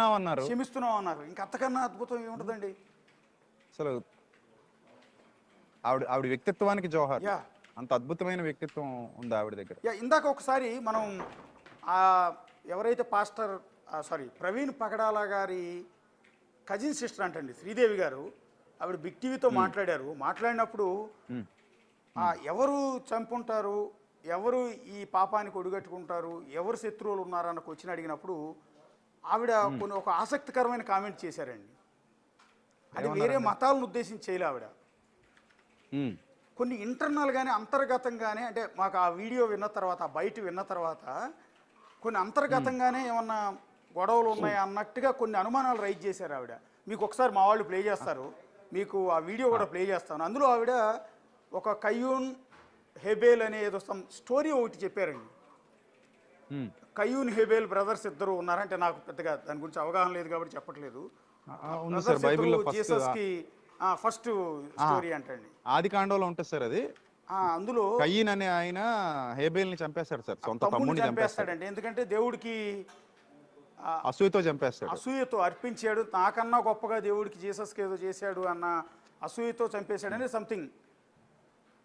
అన్నారు. క్షమిస్తున్నాం అన్నారు. ఇంక అంతకన్నా అద్భుతం ఏముంటుందండి? అసలు ఆవిడ వ్యక్తిత్వానికి జోహార్. యాహ్! అంత అద్భుతమైన వ్యక్తిత్వం ఉంది ఆవిడ దగ్గర. యాహ్! ఇందాక ఒకసారి మనం ఎవరైతే పాస్టర్ ప్రవీణ్ పగడాల గారి కజిన్ సిస్టర్ అంటండి శ్రీదేవి గారు, ఆవిడ బిగ్ టీవీతో మాట్లాడారు. మాట్లాడినప్పుడు ఎవరు చంపుంటారు, ఎవరు ఈ పాపానికి ఒడిగట్టుకుంటారు, ఎవరు శత్రువులు ఉన్నారన్న క్వశ్చన్ అడిగినప్పుడు ఆవిడ కొన్ని ఒక ఆసక్తికరమైన కామెంట్ చేశారండి. అది వేరే మతాలను ఉద్దేశించి చేయలే ఆవిడ. కొన్ని ఇంటర్నల్గానే అంతర్గతంగానే, అంటే మాకు ఆ వీడియో విన్న తర్వాత, ఆ బయట విన్న తర్వాత కొన్ని అంతర్గతంగానే ఏమన్నా గొడవలు ఉన్నాయి అన్నట్టుగా కొన్ని అనుమానాలు రైజ్ చేశారు ఆవిడ. మీకు ఒకసారి మా వాళ్ళు ప్లే చేస్తారు, మీకు ఆ వీడియో కూడా ప్లే చేస్తాను. అందులో ఆవిడ ఒక కయ్యూన్ హెబేల్ అనే ఏదో స్టోరీ ఒకటి చెప్పారండి. కయ్యూన్ హెబేల్ బ్రదర్స్ ఇద్దరు ఉన్నారంటే, నాకు పెద్దగా దాని గురించి అవగాహన లేదు కాబట్టి చెప్పట్లేదు. జీసస్ కి ఫస్ట్ స్టోరీ అంటండి, ఆది కాండంలో ఉంటుంది సార్. అది అందులో కయ్యన్ అనే ఆయన హేబేల్ ని చంపేస్తాడు సార్, సొంత తమ్ముడిని చంపేస్తాడండి. ఎందుకంటే దేవుడికి అసూయతో చంపేస్తాడు, అసూయతో అర్పించాడు, నాకన్నా గొప్పగా దేవుడికి జీసస్కి ఏదో చేశాడు అన్న అసూయతో చంపేశాడని సంథింగ్.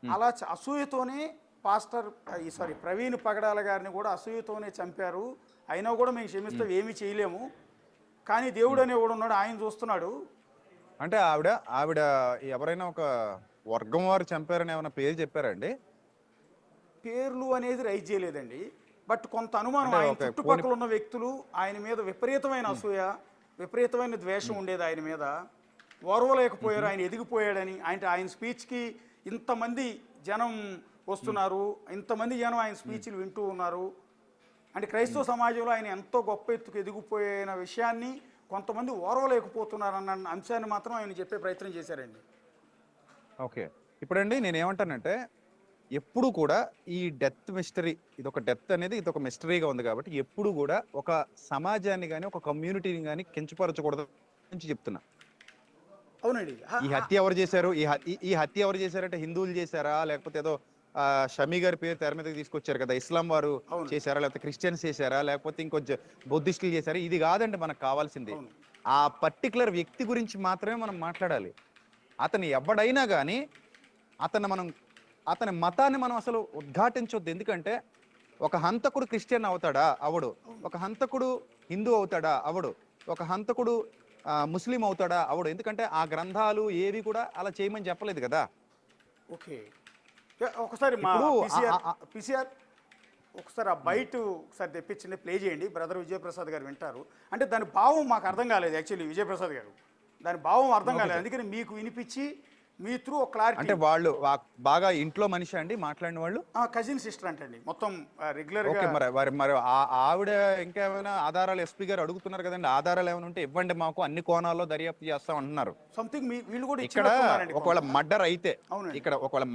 అలా అసూయతోనే ప్రవీణ్ పగడాల గారిని కూడా అసూయతోనే చంపారు. అయినా కూడా మేము క్షమిస్తాం, ఏమీ చేయలేము, కానీ దేవుడు అనేవాడు ఉన్నాడు, ఆయన చూస్తున్నాడు. అంటే ఆవిడ ఎవరైనా ఒక వర్గం వారు చంపారని ఏమైనా పేరు చెప్పారండి? పేర్లు అనేది రైజ్ చేయలేదండి, బట్ కొంత అనుమానం. ఆయన చుట్టుపక్కల ఉన్న వ్యక్తులు ఆయన మీద విపరీతమైన అసూయ, విపరీతమైన ద్వేషం ఉండేది ఆయన మీద. ఓర్వలేకపోయారు, ఆయన ఎదిగిపోయాడని. ఆయన స్పీచ్కి ఇంతమంది జనం వస్తున్నారు, ఇంతమంది జనం ఆయన స్పీచ్లు వింటూ ఉన్నారు అంటే క్రైస్తవ సమాజంలో ఆయన ఎంతో గొప్ప ఎత్తుకు ఎదిగిపోయిన విషయాన్ని కొంతమంది ఓర్వలేకపోతున్నారన్న అంశాన్ని మాత్రం ఆయన చెప్పే ప్రయత్నం చేశారండి. ఓకే, ఇప్పుడండి నేనేమంటానంటే, ఎప్పుడు కూడా ఈ డెత్ మిస్టరీ, ఇదొక డెత్ అనేది ఇదొక మిస్టరీగా ఉంది కాబట్టి ఎప్పుడు కూడా ఒక సమాజాన్ని కానీ ఒక కమ్యూనిటీని కానీ కించపరచకూడదు నుంచి చెప్తున్నా. అవునండి. ఈ హత్య ఎవరు చేశారు, ఈ హత్య ఎవరు చేశారంటే హిందువులు చేశారా, లేకపోతే ఏదో షమీ గారి పేరు తెర మీదకి తీసుకొచ్చారు కదా, ఇస్లాం వారు చేశారా, లేకపోతే క్రిస్టియన్స్ చేశారా, లేకపోతే ఇంకొంచెం బుద్ధిస్టులు చేశారా, ఇది కాదండి మనకు కావాల్సింది. ఆ పర్టికులర్ వ్యక్తి గురించి మాత్రమే మనం మాట్లాడాలి. అతను ఎవడైనా కానీ అతని మతాన్ని మనం అసలు ఉద్ఘాటించొద్దు. ఎందుకంటే ఒక హంతకుడు క్రిస్టియన్ అవుతాడా? అవడు. ఒక హంతకుడు హిందూ అవుతాడా? అవడు. ఒక హంతకుడు ముస్లిం అవుతాడా? అవడు. ఎందుకంటే ఆ గ్రంథాలు ఏవి కూడా అలా చేయమని చెప్పలేదు కదా. ఓకే, ఒకసారి పిసిఆర్ ఒకసారి ఆ బయట ఒకసారి తెప్పించండి, ప్లే చేయండి, బ్రదర్ విజయప్రసాద్ గారు వింటారు. అంటే దాని భావం మాకు అర్థం కాలేదు యాక్చువల్లీ, విజయప్రసాద్ గారు దాని భావం అర్థం కాలేదు, అందుకని మీకు వినిపించి మీ త్రూ ఒక క్లారిటీ. అంటే వాళ్ళు బాగా ఇంట్లో మనిషి అండి మాట్లాడిన వాళ్ళు? కజిన్ సిస్టర్ అంటండి, మొత్తం రెగ్యులర్ గా. మరి ఆవిడ ఇంకేమైనా ఆధారాలు ఎస్పీ గారు అడుగుతున్నారు కదండి, ఆధారాలు ఏమైనా ఉంటే ఇవ్వండి మాకు, అన్ని కోణాల్లో దర్యాప్తు చేస్తాం అంటున్నారు. సంథింగ్ వీళ్ళు కూడా ఇక్కడ ఒకవేళ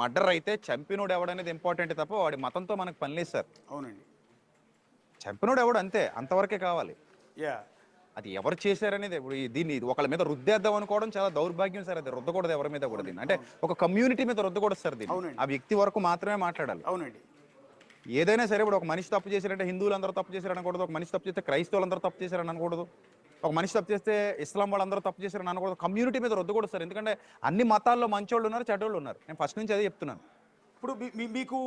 మర్డర్ అయితే చంపినోడు ఎవడనేది ఇంపార్టెంట్ తప్ప వాడి మతంతో మనకు పని లేదు సార్. అవునండి, చంపినోడు ఎవడు అంతే, అంతవరకే కావాలి. యా, అది ఎవరు చేశారనేది. ఇప్పుడు దీన్ని ఒకళ్ళ మీద రుద్దేద్దాం అనుకోవడం చాలా దౌర్భాగ్యం సార్. అది రుద్దకూడదు ఎవరి మీద కూడా. దీన్ని అంటే ఒక కమ్యూనిటీ మీద రుద్దకూడదు సార్. దీన్ని ఆ వ్యక్తి వరకు మాత్రమే మాట్లాడాలి. అవునండి, ఏదైనా సరే. ఇప్పుడు ఒక మనిషి తప్పు చేశారంటే హిందువులు అందరూ తప్పు చేశారని అనకూడదు, ఒక మనిషి తప్పు చేస్తే క్రైస్తవులు అందరూ తప్పు చేశారని అనకూడదు, ఒక మనిషి తప్పు చేస్తే ఇస్లాం వాళ్ళందరూ తప్పు చేశారని అనకూడదు. కమ్యూనిటీ మీద రుద్దకూడదు సార్. ఎందుకంటే అన్ని మతాల్లో మంచోళ్ళు ఉన్నారు, చెడ్డోళ్ళు ఉన్నారు. నేను ఫస్ట్ నుంచి అదే చెప్తున్నాను. ఇప్పుడు మీకు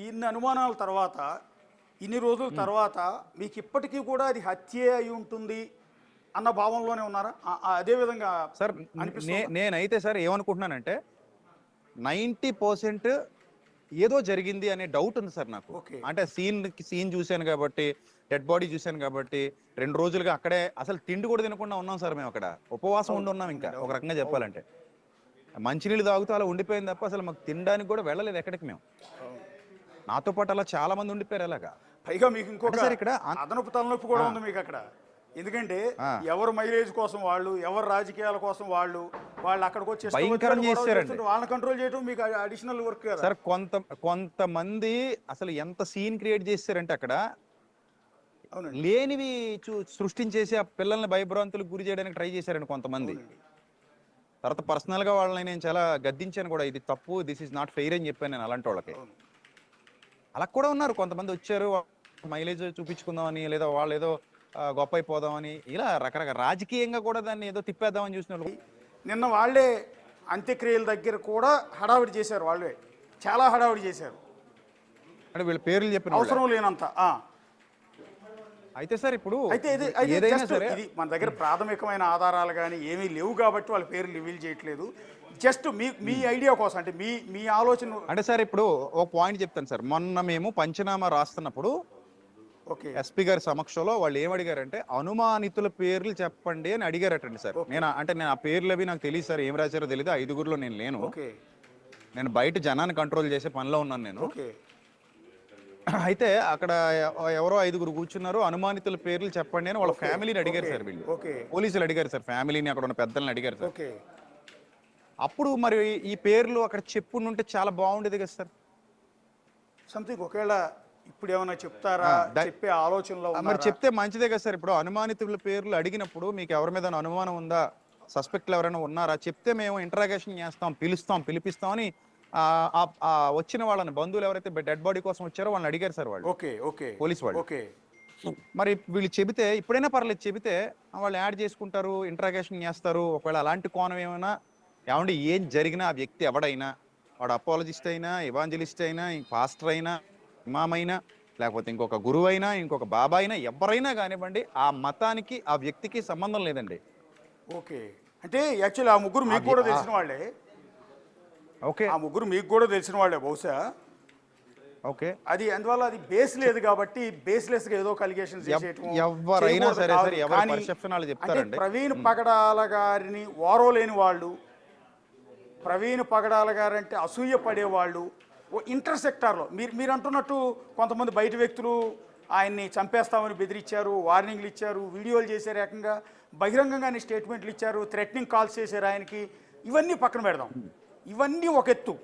ఇన్ని అనుమానాల తర్వాత, ఇన్ని రోజుల తర్వాత మీకు ఇప్పటికీ కూడా అది హత్యే అయి ఉంటుంది అన్న భావంలోనే ఉన్నారా? అదే విధంగా సార్ నేనైతే సార్ ఏమనుకుంటున్నానంటే 90% ఏదో జరిగింది అనే డౌట్ ఉంది సార్ నాకు. అంటే సీన్ చూశాను కాబట్టి, డెడ్ బాడీ చూశాను కాబట్టి, 2 రోజులుగా అక్కడే అసలు తిండి కూడా తినకుండా ఉన్నాం సార్. మేము అక్కడ ఉపవాసం ఉండి ఉన్నాం. ఇంకా ఒక రకంగా చెప్పాలంటే మంచినీళ్ళు తాగుతూ అలా ఉండిపోయింది తప్ప అసలు మాకు తినడానికి కూడా వెళ్ళలేదు ఎక్కడికి. మేము నాతో పాటు అలా చాలా మంది ఉండిపోయారు అలాగా. పైగా మీకు ఇంకొక ఇక్కడ అదనపు తలనొప్పి కూడా ఉంది మీకు అక్కడ. ఎందుకంటే ఎవరు మైలేజ్ కోసం వాళ్ళు, ఎవరు రాజకీయాల కోసం వాళ్ళు అక్కడికి వచ్చి భయంకరం చేశారండి. వాళ్ళని కంట్రోల్ చేయడం మీకు అడిషనల్ వర్క్ కదా సార్. కొంతమంది అసలు ఎంత సీన్ క్రియేట్ చేశారంటే అక్కడ లేనివి సృష్టించేసి ఆ పిల్లల్ని భయభ్రాంతులకు గురి చేయడానికి ట్రై చేశారండి కొంతమంది. తర్వాత పర్సనల్ గా వాళ్ళని నేను చాలా గద్దించాను కూడా, ఇది తప్పు, దిస్ ఈజ్ నాట్ ఫెయిర్ అని చెప్పాను నేను అలాంటి వాళ్ళకి. అలా కూడా ఉన్నారు కొంతమంది. వచ్చారు మైలేజ్ చూపించుకుందామని, లేదా వాళ్ళు ఏదో గొప్ప అయిపోదామని ఇలా రకరకాల రాజకీయంగా కూడా దాన్ని ఏదో తిప్పేద్దామని చూసిన వాళ్ళు. నిన్న వాళ్ళే అంత్యక్రియల దగ్గర కూడా హడావిడి చేశారు, వాళ్ళే చాలా హడావిడి చేశారు అంటే వీళ్ళ పేర్లు చెప్పిన వాళ్ళే. అవసరం లేనంత. అయితే సార్ ఇప్పుడు అయితే ఏదైనా just సరే ఇది మన దగ్గర ప్రాథమికమైన ఆధారాలు కానీ ఏమీ లేవు కాబట్టి వాళ్ళ పేర్లు రివీల్ చేయట్లేదు. జస్ట్ మీ ఐడియా కోసం, అంటే మీ ఆలోచన. అంటే సార్ ఇప్పుడు ఒక పాయింట్ చెప్తాను సార్. మొన్న మేము పంచనామా రాస్తున్నప్పుడు ఓకే ఎస్పీ గారి సమక్షంలో వాళ్ళు ఏం అడిగారంటే అనుమానితుల పేర్లు చెప్పండి అని అడిగారటండి సార్. నేను ఆ పేర్లు అవి నాకు తెలియదు సార్, ఏం రాశారో తెలియదు. 5గురిలో నేను లేను. ఓకే నేను బయట జనాన్ని కంట్రోల్ చేసే పనిలో ఉన్నాను నేను. ఓకే అయితే అక్కడ ఎవరో 5గురు కూర్చున్నారు, అనుమానితుల పేర్లు చెప్పండి అని వాళ్ళ ఫ్యామిలీని అడిగారు సార్ వీళ్ళు. ఓకే పోలీసులు అడిగారు సార్, ఫ్యామిలీని అక్కడ ఉన్న పెద్దల్ని అడిగారు సార్. ఓకే అప్పుడు మరి ఈ పేర్లు అక్కడ చెప్పుంటే చాలా బాగుండేది కదా సార్. సంథింగ్ ఒకవేళ ఇప్పుడు ఏమైనా చెప్తారా చెప్పే ఆలోచనలో మరి ఉన్నారా? చెప్తే మంచిదే కదా సార్. ఇప్పుడు అనుమానితుల పేర్లు అడిగినప్పుడు మీకు ఎవరి మీద అనుమానం ఉందా, సస్పెక్ట్లు ఎవరైనా ఉన్నారా చెప్తే మేము ఇంటరాగేషన్ చేస్తాం, పిలిపిస్తాం అని వచ్చిన వాళ్ళని బంధువులు ఎవరైతే డెడ్ బాడీ కోసం వచ్చారో వాళ్ళని అడిగారు సార్ వాళ్ళు. ఓకే ఓకే పోలీస్ వాళ్ళు. ఓకే మరి వీళ్ళు చెబితే ఇప్పుడైనా పర్లేదు, చెబితే వాళ్ళు యాడ్ చేసుకుంటారు, ఇంటరాగేషన్ చేస్తారు. ఒకవేళ అలాంటి కోణం ఏమైనా ఏమంటే ఏం జరిగినా ఆ వ్యక్తి ఎవడైనా, వాడు అపాలజిస్ట్ అయినా, ఇవాంజలిస్ట్ అయినా, పాస్టర్ అయినా, ఇమామ్ అయినా, లేకపోతే ఇంకొక గురువు అయినా, ఇంకొక బాబా అయినా, ఎవరైనా కానివ్వండి, ఆ మతానికి ఆ వ్యక్తికి సంబంధం లేదండి. ఓకే అంటే యాక్చువల్లీ ఆ ముగ్గురు మీకు కూడా తెలిసిన వాళ్ళే. ఓకే ఆ ముగ్గురు మీకు కూడా తెలిసిన వాళ్ళే బహుశా. ఓకే అది అందువల్ల అది బేస్ లేదు కాబట్టి బేస్లెస్ గా ఏదో అలిగేషన్స్ ఎవరైనా సరే సరే ఎవరి పర్సెప్షన్ వాళ్ళు చెప్తారండి. ప్రవీణ్ పగడాల గారిని ఓరవలేని వాళ్ళు, ప్రవీణ్ పగడాల గారు అంటే అసూయ పడేవాళ్ళు ఇంటర్సెక్టార్లో మీరు అంటున్నట్టు కొంతమంది బయట వ్యక్తులు ఆయన్ని చంపేస్తామని బెదిరించారు, వార్నింగ్లు ఇచ్చారు, వీడియోలు చేశారు, ఏకంగా బహిరంగంగానే స్టేట్మెంట్లు ఇచ్చారు, థ్రెటనింగ్ కాల్స్ చేశారు ఆయనకి. ఇవన్నీ పక్కన పెడదాం, ఇవన్నీ ఒక ఎత్తు.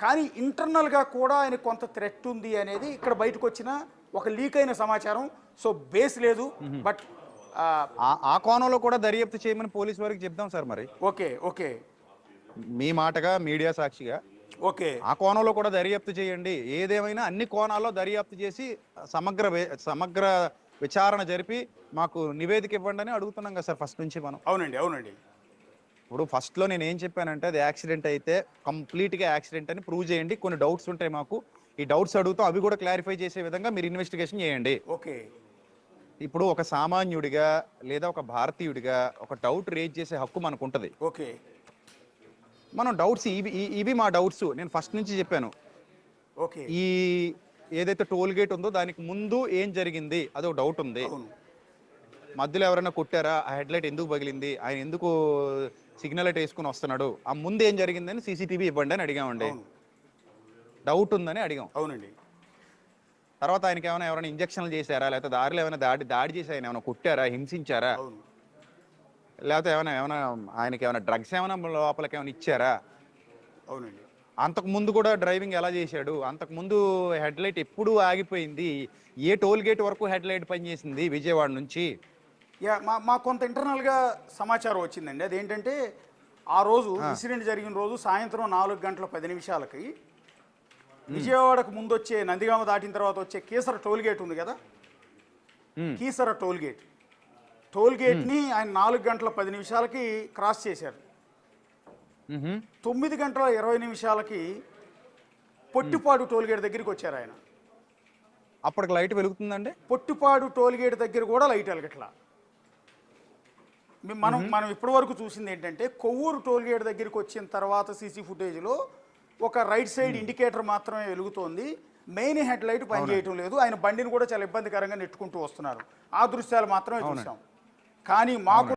కానీ ఇంటర్నల్గా కూడా ఆయన కొంత థ్రెట్ ఉంది అనేది ఇక్కడ బయటకు వచ్చిన ఒక లీక్ అయిన సమాచారం. సో బేస్ లేదు, బట్ ఆ కోణంలో కూడా దర్యాప్తు చేయమని పోలీస్ వారికి చెప్దాం సార్. మరి ఓకే ఓకే మీ మాటగా మీడియా సాక్షిగా ఓకే ఆ కోణంలో కూడా దర్యాప్తు చేయండి. ఏదేమైనా అన్ని కోణాల్లో దర్యాప్తు చేసి సమగ్ర విచారణ జరిపి మాకు నివేదిక ఇవ్వండి అని అడుగుతున్నాం కదా సార్ ఫస్ట్ నుంచి మనం. అవునండి అవునండి. ఇప్పుడు ఫస్ట్లో నేను ఏం చెప్పానంటే అది యాక్సిడెంట్ అయితే కంప్లీట్గా యాక్సిడెంట్ అని ప్రూవ్ చేయండి. కొన్ని డౌట్స్ ఉంటాయి మాకు, ఈ డౌట్స్ అడుగుతాం, అవి కూడా క్లారిఫై చేసే విధంగా మీరు ఇన్వెస్టిగేషన్ చేయండి. ఓకే ఇప్పుడు ఒక సామాన్యుడిగా లేదా ఒక భారతీయుడిగా ఒక డౌట్ రేజ్ చేసే హక్కు మనకు ఉంటుంది. ఓకే మనం డౌట్స్ ఇవి మా డౌట్స్ నేను ఫస్ట్ నుంచి చెప్పాను. ఓకే ఈ ఏదైతే టోల్ గేట్ ఉందో దానికి ముందు ఏం జరిగింది అదో డౌట్ ఉంది. మధ్యలో ఎవరైనా కొట్టారా, ఆ హెడ్ లైట్ ఎందుకు పగిలింది, ఆయన ఎందుకు సిగ్నల్ లైట్ వేసుకుని వస్తున్నాడు, ఆ ముందు ఏం జరిగిందని సీసీటీవీ ఇవ్వండి అని అడిగామండి. డౌట్ ఉందని అడిగాం. అవునండి. తర్వాత ఆయనకి ఎవరైనా ఇంజక్షన్లు చేశారా, లేకపోతే దారిలో ఏమైనా దాడి చేసి ఆయన ఏమైనా కొట్టారా, హింసించారా, లేకపోతే ఏమైనా ఆయనకి ఏమైనా డ్రగ్స్ ఏమైనా లోపలికి ఏమైనా ఇచ్చారా. అవునండి. అంతకు ముందు కూడా డ్రైవింగ్ ఎలా చేశాడు, అంతకు ముందు హెడ్ లైట్ ఎప్పుడు ఆగిపోయింది, ఏ టోల్ గేట్ వరకు హెడ్ లైట్ పనిచేసింది విజయవాడ నుంచి. మా కొంత ఇంటర్నల్గా సమాచారం వచ్చిందండి. అదేంటంటే ఆ రోజు ఇన్సిడెంట్ జరిగిన రోజు సాయంత్రం 4:10 విజయవాడకు ముందు వచ్చే నందిగామ దాటిన తర్వాత వచ్చే కీసర టోల్ గేట్ ఉంది కదా, కీసర టోల్ గేట్ని ఆయన 4:10 క్రాస్ చేశారు. 9:20 పొట్టిపాడు టోల్ గేట్ దగ్గరికి వచ్చారు ఆయన. అప్పటికి లైట్ వెలుగుతుందండి. పొట్టిపాడు టోల్ గేట్ దగ్గర కూడా లైట్ వెలగట్లా. మనం ఇప్పటి వరకు చూసింది ఏంటంటే కొవ్వూరు టోల్ గేట్ దగ్గరికి వచ్చిన తర్వాత సీసీ ఫుటేజ్లో ఒక రైట్ సైడ్ ఇండికేటర్ మాత్రమే వెలుగుతోంది, మెయిన్ హెడ్ లైట్ పనిచేయటం లేదు. ఆయన బండిని కూడా చాలా ఇబ్బందికరంగా నెట్టుకుంటూ వస్తున్నారు. ఆ దృశ్యాలు మాత్రమే చూసాం. కానీ మాకు